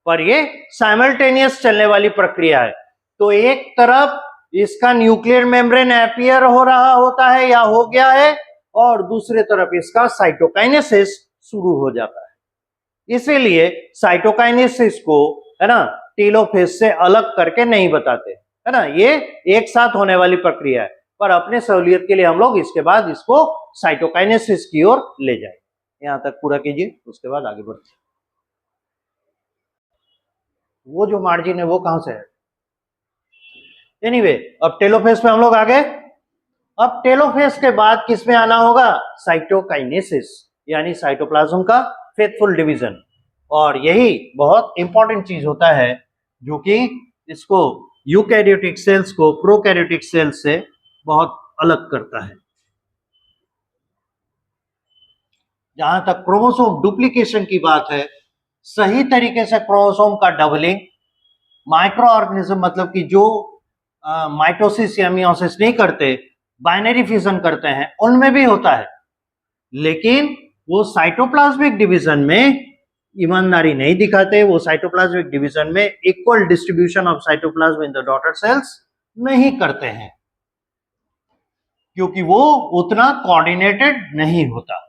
पर ये साइमल्टेनियस चलने वाली प्रक्रिया है। तो एक तरफ इसका न्यूक्लियर मेम्ब्रेन अपीयर हो रहा होता है या हो गया है और दूसरी तरफ इसका साइटोकाइनेसिस शुरू हो जाता है। इसीलिए साइटोकाइनेसिस को, है ना, टेलोफेज से अलग करके नहीं बताते, है ना, ये एक साथ होने वाली प्रक्रिया है, पर अपने सहूलियत के लिए हम लोग इसके बाद इसको साइटोकाइनेसिस की ओर ले जाए। यहां तक पूरा कीजिए, उसके बाद आगे बढ़ते। वो जो मार्जिन है वो कहां से है? एनीवे, अब टेलोफेज पे हम लोग आ गए। अब टेलोफेज के बाद किसमें आना होगा? साइटोकाइनेसिस, यानी साइटोप्लाज्म का फेथफुल डिवीजन। और यही बहुत इंपॉर्टेंट चीज होता है जो कि इसको यूकैरियोटिक सेल्स को प्रोकैरियोटिक सेल्स से बहुत अलग करता है। जहां तक क्रोमोसोम डुप्लीकेशन की बात है, सही तरीके से क्रोमोसोम का डबलिंग माइक्रो ऑर्गेनिज्म, मतलब कि जो माइटोसिस या मियोसिस नहीं करते, बाइनरी फ्यूजन करते हैं, उनमें भी होता है। लेकिन वो साइटोप्लाज्मिक डिवीजन में ईमानदारी नहीं दिखाते, वो साइटोप्लाज्मिक डिवीजन में equal distribution of cytoplasm in the daughter cells नहीं करते हैं, क्योंकि वो उतना कोऑर्डिनेटेड नहीं होता।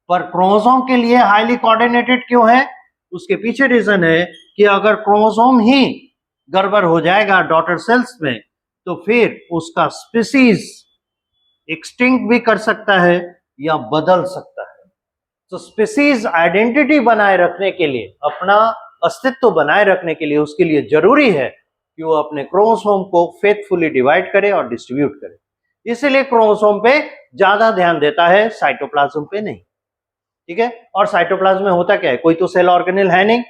पर क्रोमोसोम के लिए हाईली कोऑर्डिनेटेड क्यों है? उसके पीछे रीजन है कि अगर क्रोमोसोम ही गड़बड़ हो जाएगा डॉटर सेल्स में तो फिर उसका स्पीसीज एक्सटिंक्ट भी कर सकता है या बदल सकता है। तो स्पीसीज आइडेंटिटी बनाए रखने के लिए, अपना अस्तित्व बनाए रखने के लिए, उसके लिए जरूरी है कि वो अपने क्रोमोसोम को फेथफुली डिवाइड करे और डिस्ट्रीब्यूट करे। इसीलिए क्रोमोसोम पे ज्यादा ध्यान देता है, साइटोप्लाज्म पे नहीं। ठीक है, और साइटोप्लाज्म में होता क्या है, कोई तो सेल ऑर्गेनेल है नहीं,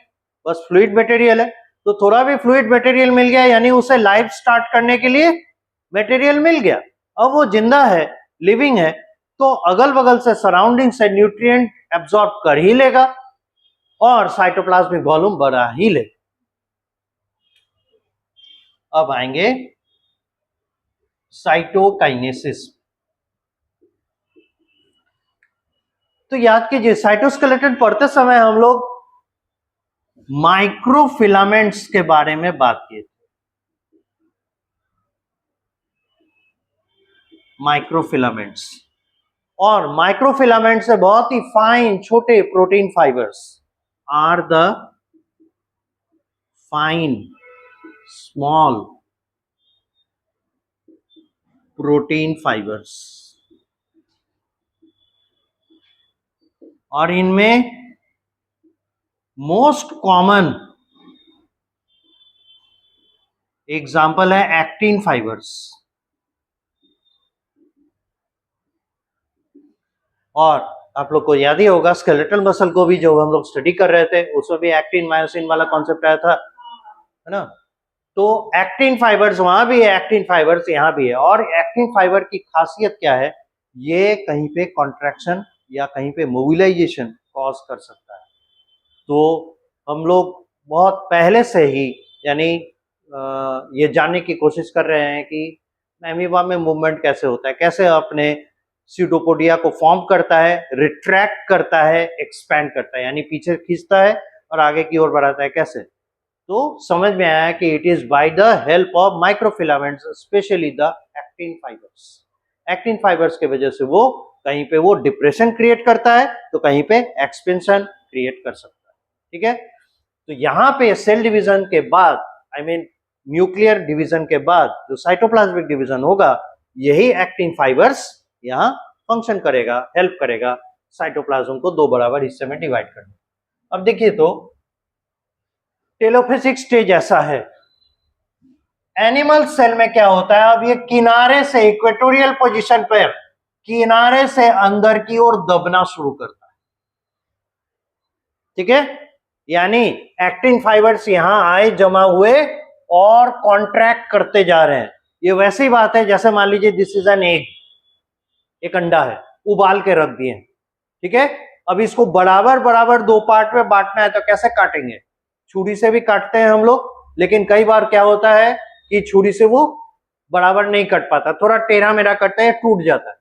बस फ्लूइड मटेरियल है। तो थोड़ा भी फ्लूइड मटेरियल मिल गया यानी उसे लाइफ स्टार्ट करने के लिए मटेरियल मिल गया। अब वो जिंदा है, लिविंग है, तो अगल बगल से सराउंडिंग से न्यूट्रिएंट एब्जॉर्ब कर ही लेगा और साइटोप्लाज्मिक वॉल्यूम बढ़ा ही लेगा। अब आएंगे साइटोकाइनेसिस। तो याद कीजिए, साइटोस्केलेटन पढ़ते समय हम लोग माइक्रोफिलामेंट्स के बारे में बात किए थे। माइक्रोफिलामेंट्स, और माइक्रोफिलामेंट से बहुत ही फाइन छोटे protein fibers are the fine small protein fibers, और इनमें मोस्ट कॉमन एग्जाम्पल है एक्टिन फाइबर्स। और आप लोग को याद ही होगा, स्केलेटल मसल को भी जो हम लोग स्टडी कर रहे थे उसमें भी एक्टिन मायोसिन वाला कॉन्सेप्ट आया था, है ना। तो एक्टिन फाइबर्स वहां भी है, एक्टिन फाइबर्स यहां भी है। और एक्टिन फाइबर की खासियत क्या है, ये कहीं पे कॉन्ट्रैक्शन या कहीं पे मोबिलाइजेशन कॉज कर सकता है। तो हम लोग बहुत पहले से ही यानी ये जानने की कोशिश कर रहे हैं कि एमीबा में मूवमेंट कैसे होता है, कैसे अपने सीडोपोडिया को फॉर्म करता है, रिट्रैक्ट करता है, एक्सपैंड करता है, यानी पीछे खींचता है और आगे की ओर बढ़ाता है, कैसे। तो समझ में आया कि it is by the help of microfilaments, specially the actin fibres. Actin fibres के वजह से वो कहीं पे वो डिप्रेशन क्रिएट करता है तो कहीं पे एक्सपेंशन क्रिएट कर सकता है। ठीक है, तो यहां पे सेल डिवीजन के बाद, आई मीन न्यूक्लियर डिवीजन के बाद जो साइटोप्लाज्मिक डिवीजन होगा, यही एक्टिन फाइबर्स यहां फंक्शन करेगा, हेल्प करेगा साइटोप्लाज्म को दो बराबर हिस्से में डिवाइड करने। अब देखिए, तो टेलोफेसिक स्टेज ऐसा है। एनिमल सेल में क्या होता है, अब ये किनारे से इक्वेटोरियल पोजीशन पर किनारे से अंदर की ओर दबना शुरू करता है। ठीक है, यानी एक्टिन फाइबर्स यहां आए, जमा हुए और कॉन्ट्रैक्ट करते जा रहे हैं। ये वैसी बात है जैसे मान लीजिए दिस इज एन एग, एक अंडा है, उबाल के रख दिए। ठीक है, अब इसको बराबर बराबर दो पार्ट में बांटना है तो कैसे काटेंगे, छुरी से भी काटते हैं हम लोग, लेकिन कई बार क्या होता है कि छुरी से वो बराबर नहीं कट पाता, थोड़ा टेढ़ा मेढ़ा कटता है, टूट जाता है।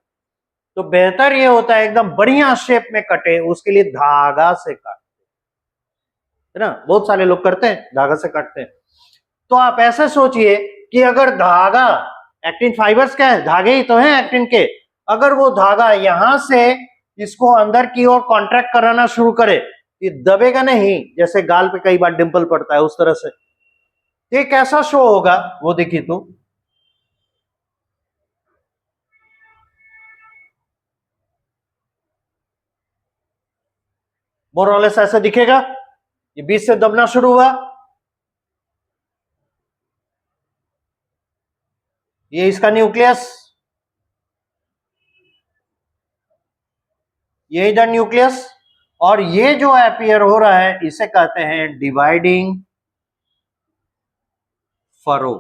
तो बेहतर ये होता है एकदम बढ़िया शेप में कटे, उसके लिए धागा से काटते है ना, बहुत सारे लोग करते हैं, धागा से काटते हैं। तो आप ऐसे सोचिए कि अगर धागा, एक्टिन फाइबर्स क्या है, धागे ही तो हैं एक्टिन के, अगर वो धागा यहां से इसको अंदर की ओर कॉन्ट्रैक्ट कराना शुरू करे, ये दबेगा नहीं, जैसे गाल पे कई बार डिंपल पड़ता है उस तरह से। ये कैसा शो होगा वो देखिए, तो मोरलेस ऐसे दिखेगा, ये बीच से दबना शुरू हुआ, ये इसका न्यूक्लियस, ये इधर न्यूक्लियस, और ये जो अपीयर हो रहा है इसे कहते हैं डिवाइडिंग फरो।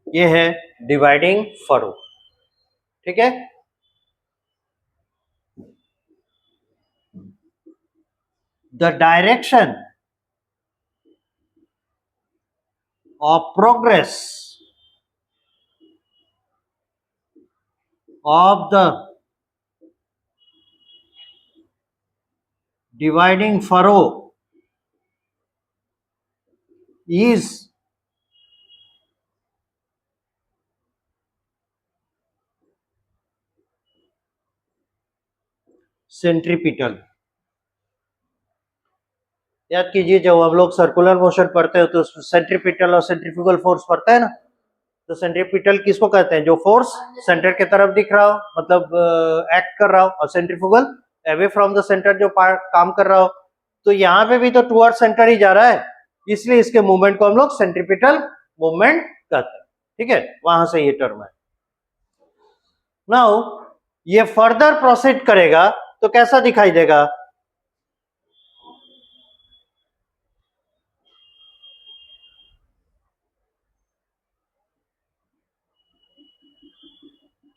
ये है डिवाइडिंग फरो। ठीक है, the direction of progress of the dividing furrow is centripetal. याद कीजिए जब हम लोग सर्कुलर मोशन पढ़ते हैं तो सेंट्रीपिटल और सेंट्रीफ्यूगल फोर्स पढ़ते हैं ना, तो सेंट्रीपिटल किसको कहते हैं? जो फोर्स सेंटर की तरफ दिख रहा हो, मतलब एक्ट कर रहा हो, और centrifugal away from the centre जो पार्ट काम कर रहा हो। तो यहाँ पे भी तो टुवर्ड सेंटर ही जा रहा है, इसलिए इसके मूवमेंट को हम लोग सेंट्रीपिटल मूवमेंट कहते हैं। ठीक है, वहां से ये टर्म है। नाउ ये फर्दर प्रोसीड करेगा तो कैसा दिखाई देगा?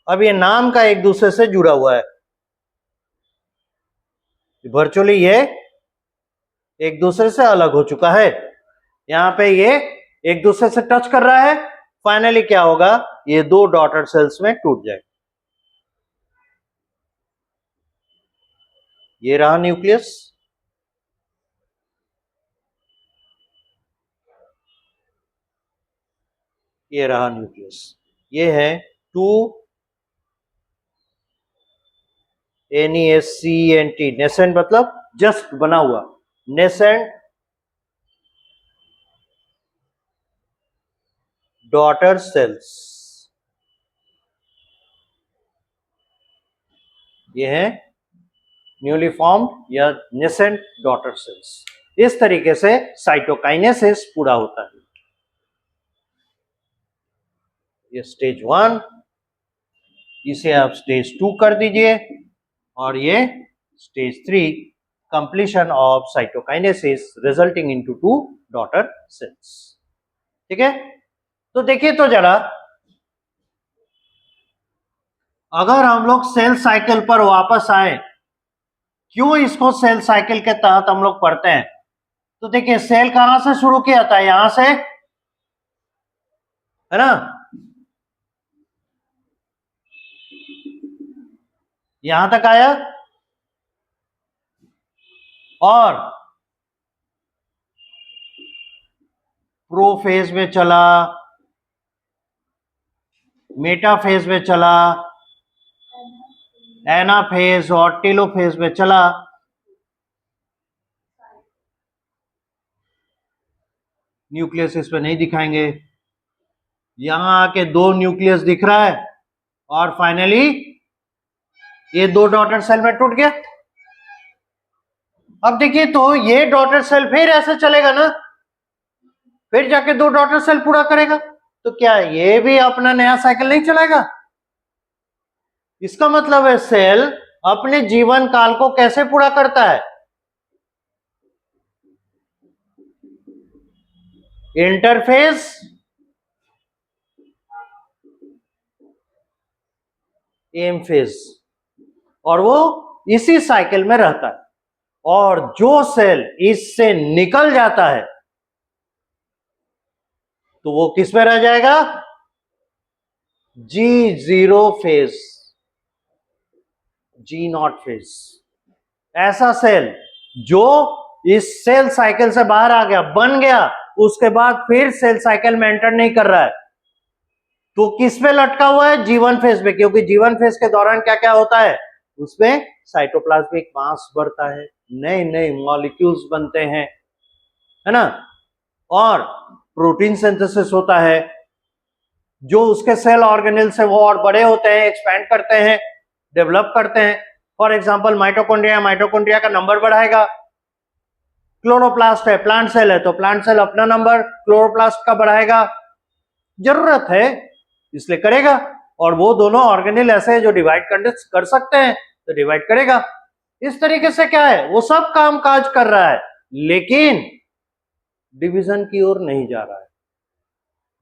अब ये नाम का एक दूसरे से जुड़ा हुआ है, वर्चुअली ये एक दूसरे से अलग हो चुका है। यहां पे ये एक दूसरे से टच कर रहा है, फाइनली क्या होगा? ये दो डॉटर सेल्स में टूट जाएगा। ये रहा न्यूक्लियस, ये रहा न्यूक्लियस। ये है 2 NESCENT, नेसेंट मतलब जस्ट बना हुआ, नेसेंट डॉटर सेल्स। ये है न्यूली फॉर्म्ड या नेसेंट डॉटर सेल्स। इस तरीके से साइटोकाइनेसिस पूरा होता है। ये स्टेज 1, इसे आप स्टेज 2 कर दीजिए, और ये stage 3, completion of cytokinesis resulting into 2 daughter cells. ठीक है, तो देखिए तो जरा, अगर हम लोग सेल साइकिल पर वापस आए, क्यों इसको सेल साइकिल के तहत हम लोग पढ़ते हैं? तो देखिए सेल कहां से शुरू किया था? यहां से, है ना, यहां तक आया, और प्रोफेज में चला, मेटाफेज में चला, एनाफेज और टेलोफेज में चला। न्यूक्लियस इसमें नहीं दिखाएंगे, यहां आके 2 न्यूक्लियस दिख रहा है, और फाइनली ये 2 डॉटर सेल में टूट गया। अब देखिए तो ये डॉटर सेल फिर ऐसे चलेगा ना, फिर जाके 2 डॉटर सेल पूरा करेगा, तो क्या ये भी अपना नया साइकिल नहीं चलाएगा? इसका मतलब है सेल अपने जीवन काल को कैसे पूरा करता है? इंटरफेस, एम फेज, और वो इसी साइकिल में रहता है। और जो सेल इससे निकल जाता है तो वो किस में रह जाएगा? G0 phase, G0 phase. ऐसा सेल जो इस सेल साइकिल से बाहर आ गया, बन गया, उसके बाद फिर सेल साइकिल में एंटर नहीं कर रहा है, तो किस पे लटका हुआ है? जीवन फेज में, क्योंकि जीवन फेज के दौरान क्या क्या होता है? उसमें साइटोप्लाज्मिक मास बढ़ता है, नए नए मॉलिक्यूल्स बनते हैं, है ना, और प्रोटीन सिंथेसिस होता है, जो उसके सेल ऑर्गेनेल से वो और बड़े होते हैं, एक्सपैंड करते हैं, डेवलप करते हैं। फॉर एग्जांपल माइटोकॉन्ड्रिया, माइटोकॉन्ड्रिया का नंबर बढ़ाएगा। क्लोरोप्लास्ट है, प्लांट सेल है, तो प्लांट सेल अपना नंबर क्लोरोप्लास्ट का बढ़ाएगा, जरूरत है इसलिए करेगा। और वो दोनों ऑर्गेनेल ऐसे हैं जो डिवाइड कर सकते हैं, तो डिवाइड करेगा। इस तरीके से क्या है, वो सब काम काज कर रहा है, लेकिन डिवीजन की ओर नहीं जा रहा है।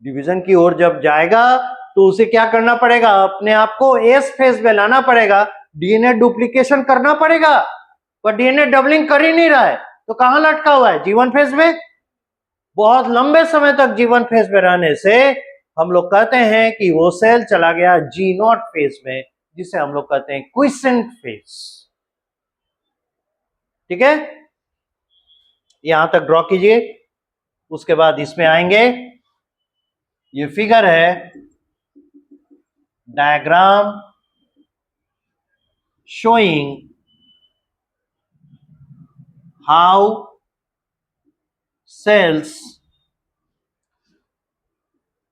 डिवीजन की ओर जब जाएगा तो उसे क्या करना पड़ेगा? अपने आप को एस फेज में लाना पड़ेगा, डीएनए डुप्लीकेशन करना पड़ेगा, पर डीएनए डबलिंग कर ही नहीं रहा है, तो कहां लटका हुआ है? जीवन फेज में। बहुत लंबे समय तक जीवन फेज में रहने से हम लोग कहते हैं कि वो सेल चला गया G0 फेज में, जिसे हम लोग कहते हैं क्विसेंट फेज। ठीक है, यहां तक ड्रॉ कीजिए, उसके बाद इसमें आएंगे। ये फिगर है diagram showing how cells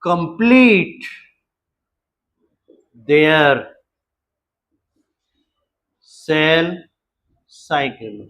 complete their cell cycle.